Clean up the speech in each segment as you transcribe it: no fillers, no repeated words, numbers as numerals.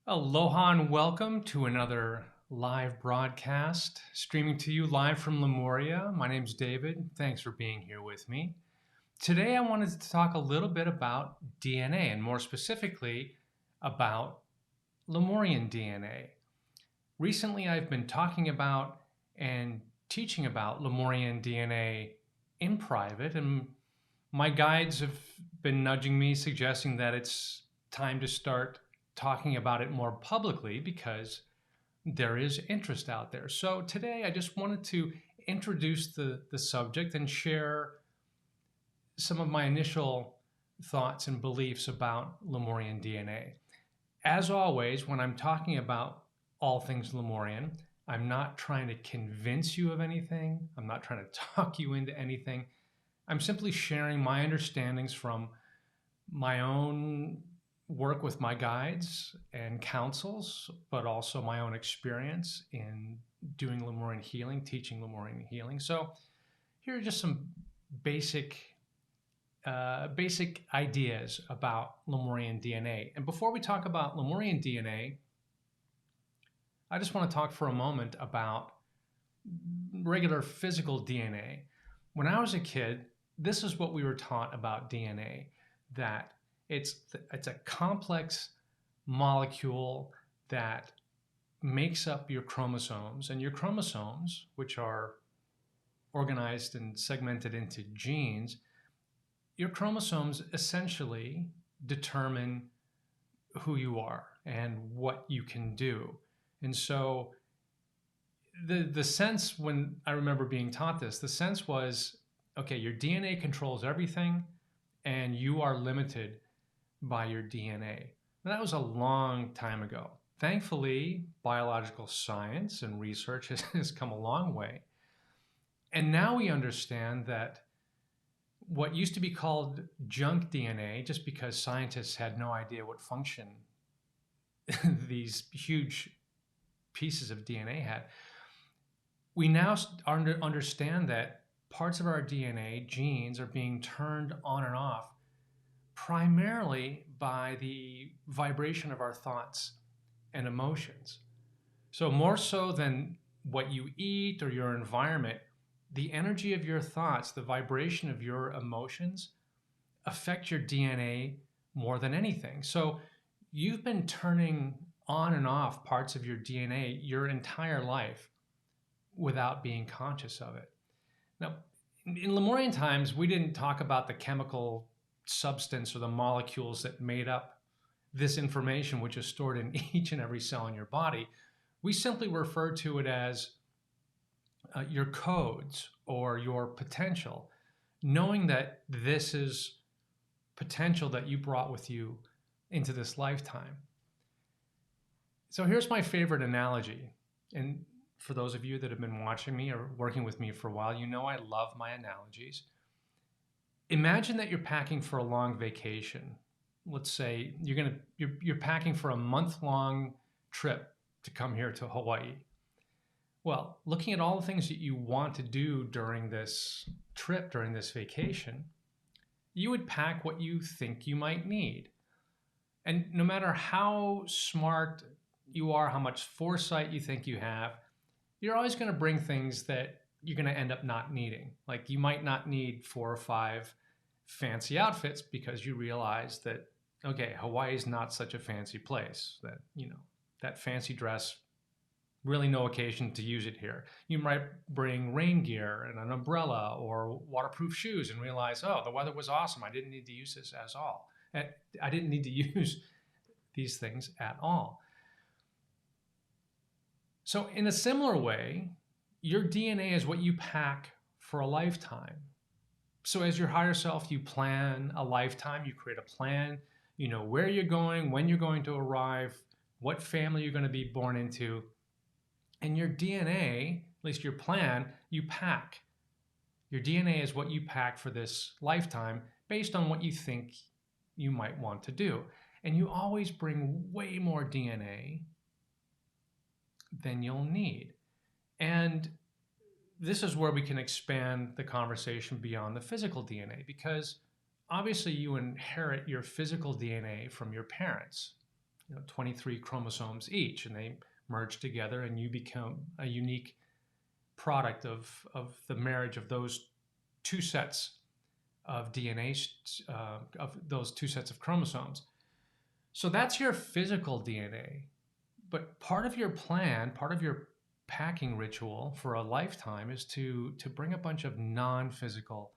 Aloha and welcome to another live broadcast, streaming to you live from Lemuria. My name's David. Thanks for being here with me. Today I wanted to talk a little bit about DNA and more specifically about Lemurian DNA. Recently I've been talking about and teaching about Lemurian DNA in private, and my guides have been nudging me, suggesting that it's time to start talking about it more publicly because there is interest out there. So today I just wanted to introduce the subject and share some of my initial thoughts and beliefs about Lemurian DNA. As always, when I'm talking about all things Lemurian, I'm not trying to convince you of anything. I'm not trying to talk you into anything. I'm simply sharing my understandings from my own work with my guides and councils, but also my own experience in doing Lemurian healing, teaching Lemurian healing. So here are just some basic basic ideas about Lemurian DNA. And before we talk about Lemurian DNA, I just want to talk for a moment about regular physical DNA. When I was a kid, this is what we were taught about DNA, that it's a complex molecule that makes up your chromosomes, and your chromosomes, which are organized and segmented into genes, your chromosomes essentially determine who you are and what you can do. And so the sense, when I remember being taught this, the sense was, okay, your DNA controls everything and you are limited by your DNA. And that was a long time ago. Thankfully, biological science and research has come a long way. And now we understand that what used to be called junk DNA, just because scientists had no idea what function these huge pieces of DNA had, we now understand that parts of our DNA, genes, are being turned on and off primarily by the vibration of our thoughts and emotions. So more so than what you eat or your environment, the energy of your thoughts, the vibration of your emotions affect your DNA more than anything. So you've been turning on and off parts of your DNA your entire life without being conscious of it. Now, in Lemurian times, we didn't talk about the chemical substance or the molecules that made up this information, which is stored in each and every cell in your body. We simply refer to it as your codes or your potential, knowing that this is potential that you brought with you into this lifetime. So here's my favorite analogy. And for those of you that have been watching me or working with me for a while, you know I love my analogies. Imagine that you're packing for a long vacation. Let's say you're packing for a month-long trip to come here to Hawaii. Well, looking at all the things that you want to do during this trip, during this vacation, you would pack what you think you might need. And no matter how smart you are, how much foresight you think you have, you're always going to bring things that you're going to end up not needing. Like you might not need 4 or 5 fancy outfits because you realize that, okay, Hawaii is not such a fancy place, that, that fancy dress, really no occasion to use it here. You might bring rain gear and an umbrella or waterproof shoes and realize, oh, the weather was awesome. I didn't need to use this at all. I didn't need to use these things at all. So in a similar way, your DNA is what you pack for a lifetime. So as your higher self, you plan a lifetime, you create a plan, you know where you're going, when you're going to arrive, what family you're going to be born into. And your DNA, at least your plan, you pack. Your DNA is what you pack for this lifetime based on what you think you might want to do. And you always bring way more DNA than you'll need. And this is where we can expand the conversation beyond the physical DNA, because obviously you inherit your physical DNA from your parents. 23 chromosomes each, and they merge together, and you become a unique product of the marriage of those two sets of DNA, of those two sets of chromosomes. So that's your physical DNA. But part of your plan, part of your packing ritual for a lifetime is to bring a bunch of non-physical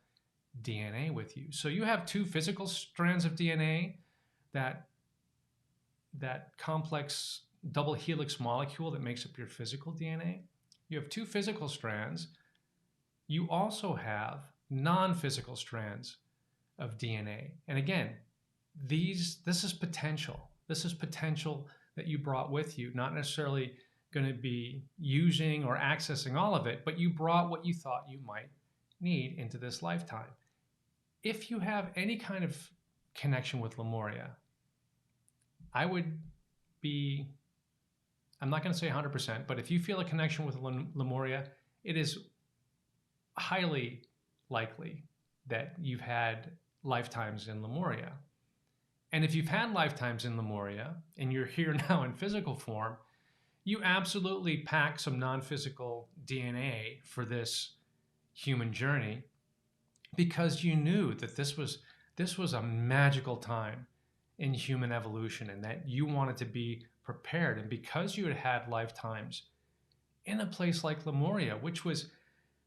DNA with you. So you have two physical strands of DNA, that complex double helix molecule that makes up your physical DNA. You have two physical strands. You also have non-physical strands of DNA. And again, this is potential. This is potential that you brought with you, not necessarily going to be using or accessing all of it, but you brought what you thought you might need into this lifetime. If you have any kind of connection with Lemuria, I would be, I'm not going to say 100%, but if you feel a connection with Lemuria, it is highly likely that you've had lifetimes in Lemuria. And if you've had lifetimes in Lemuria and you're here now in physical form, you absolutely pack some non-physical DNA for this human journey, because you knew that this was a magical time in human evolution, and that you wanted to be prepared. And because you had had lifetimes in a place like Lemuria, which was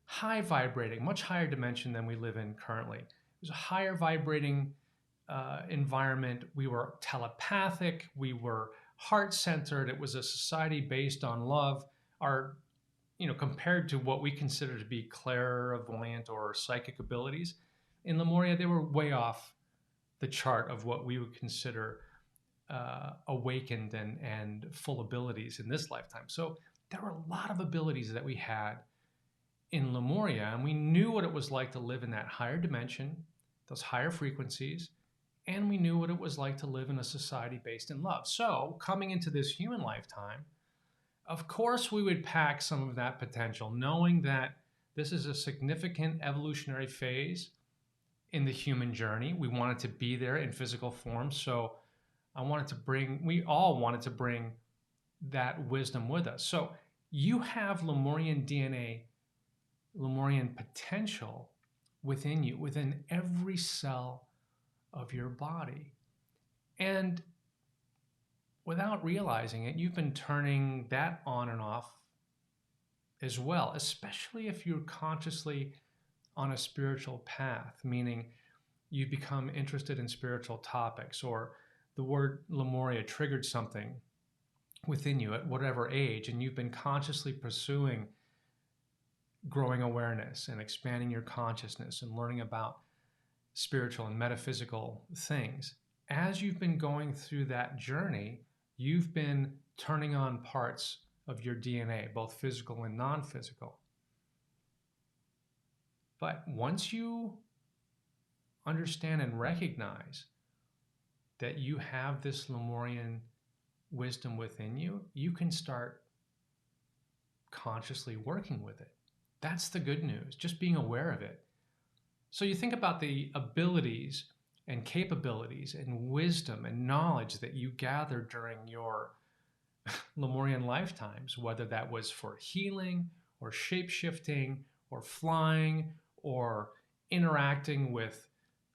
high vibrating, much higher dimension than we live in currently. It was a higher vibrating environment. We were telepathic. We were heart-centered. It was a society based on love. Our, compared to what we consider to be clairvoyant or psychic abilities, in Lemuria, they were way off the chart of what we would consider awakened and full abilities in this lifetime. So there were a lot of abilities that we had in Lemuria, and we knew what it was like to live in that higher dimension, those higher frequencies, and we knew what it was like to live in a society based in love. So coming into this human lifetime, of course we would pack some of that potential, knowing that this is a significant evolutionary phase in the human journey. We wanted to be there in physical form. So we all wanted to bring that wisdom with us. So you have Lemurian DNA, Lemurian potential within you, within every cell of your body. And without realizing it, you've been turning that on and off as well, especially if you're consciously on a spiritual path, meaning you become interested in spiritual topics, or the word Lemuria triggered something within you at whatever age, and you've been consciously pursuing growing awareness and expanding your consciousness and learning about spiritual and metaphysical things. As you've been going through that journey, you've been turning on parts of your DNA, both physical and non-physical. But once you understand and recognize that you have this Lemurian wisdom within you, you can start consciously working with it. That's the good news, just being aware of it. So you think about the abilities and capabilities and wisdom and knowledge that you gathered during your Lemurian lifetimes, whether that was for healing or shape-shifting or flying or interacting with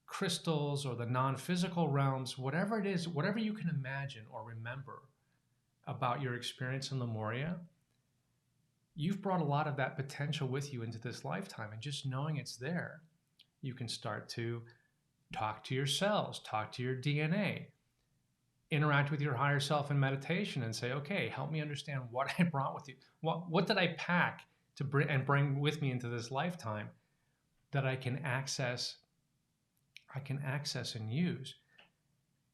crystals or the non-physical realms, whatever it is, whatever you can imagine or remember about your experience in Lemuria, you've brought a lot of that potential with you into this lifetime. And just knowing it's there, you can start to talk to your cells, talk to your DNA, interact with your higher self in meditation and say, okay, help me understand what I brought with you. What did I pack to bring with me into this lifetime that I can access and use.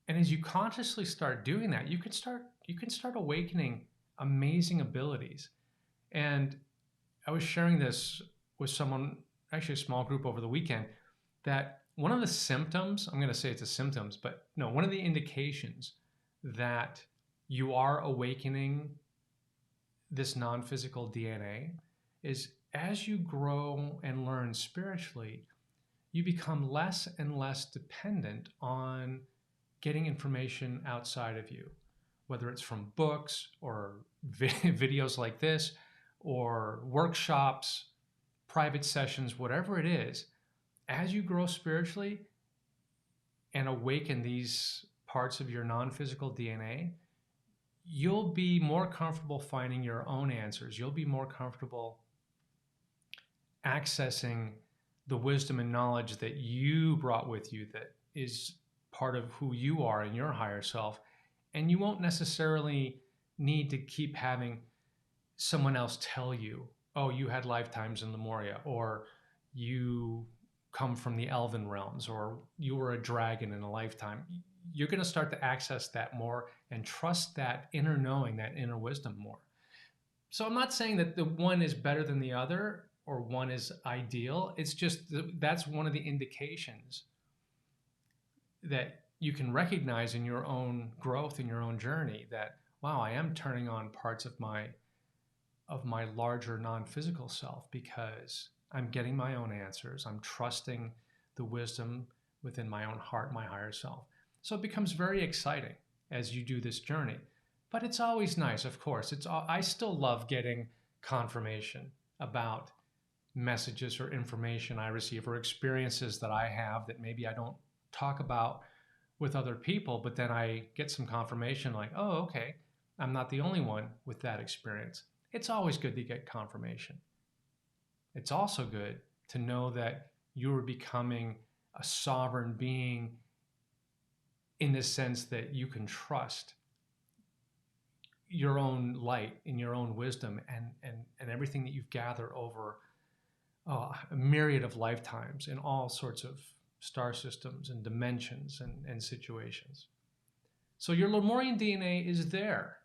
And as you consciously start doing that, you can start awakening amazing abilities. And I was sharing this with someone, actually a small group over the weekend, that one of the symptoms, I'm going to say it's a symptoms, but no, one of the indications that you are awakening this non-physical DNA is as you grow and learn spiritually, you become less and less dependent on getting information outside of you. whether it's from books or videos like this, or workshops, private sessions, whatever it is, as you grow spiritually and awaken these parts of your non-physical DNA, you'll be more comfortable finding your own answers. You'll be more comfortable accessing the wisdom and knowledge that you brought with you, that is part of who you are in your higher self. And you won't necessarily need to keep having someone else tell you, oh, you had lifetimes in Lemuria, or you come from the elven realms, or you were a dragon in a lifetime. You're going to start to access that more and trust that inner knowing, that inner wisdom more. So I'm not saying that the one is better than the other or one is ideal. It's just that's one of the indications that you can recognize in your own growth, in your own journey, that, wow, I am turning on parts of my larger non-physical self because I'm getting my own answers. I'm trusting the wisdom within my own heart, my higher self. So it becomes very exciting as you do this journey. But it's always nice, of course. I still love getting confirmation about messages or information I receive or experiences that I have that maybe I don't talk about with other people, but then I get some confirmation like, oh, okay, I'm not the only one with that experience. It's always good to get confirmation. It's also good to know that you're becoming a sovereign being in the sense that you can trust your own light and your own wisdom and everything that you've gathered over a myriad of lifetimes in all sorts of star systems and dimensions and situations. So your Lemurian DNA is there.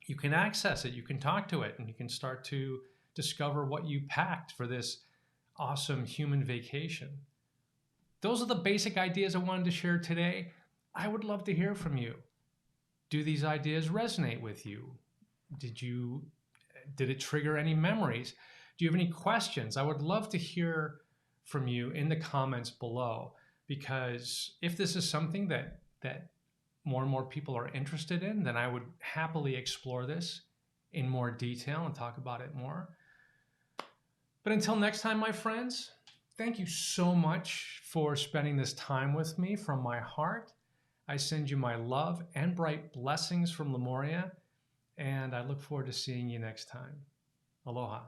You can access it, you can talk to it, and you can start to discover what you packed for this awesome human vacation. Those are the basic ideas I wanted to share today. I would love to hear from you. Do these ideas resonate with you? Did it trigger any memories? Do you have any questions? I would love to hear from you in the comments below, because if this is something that more and more people are interested in, then I would happily explore this in more detail and talk about it more. But until next time, my friends, thank you so much for spending this time with me. From my heart, I send you my love and bright blessings from Lemuria, and I look forward to seeing you next time. Aloha.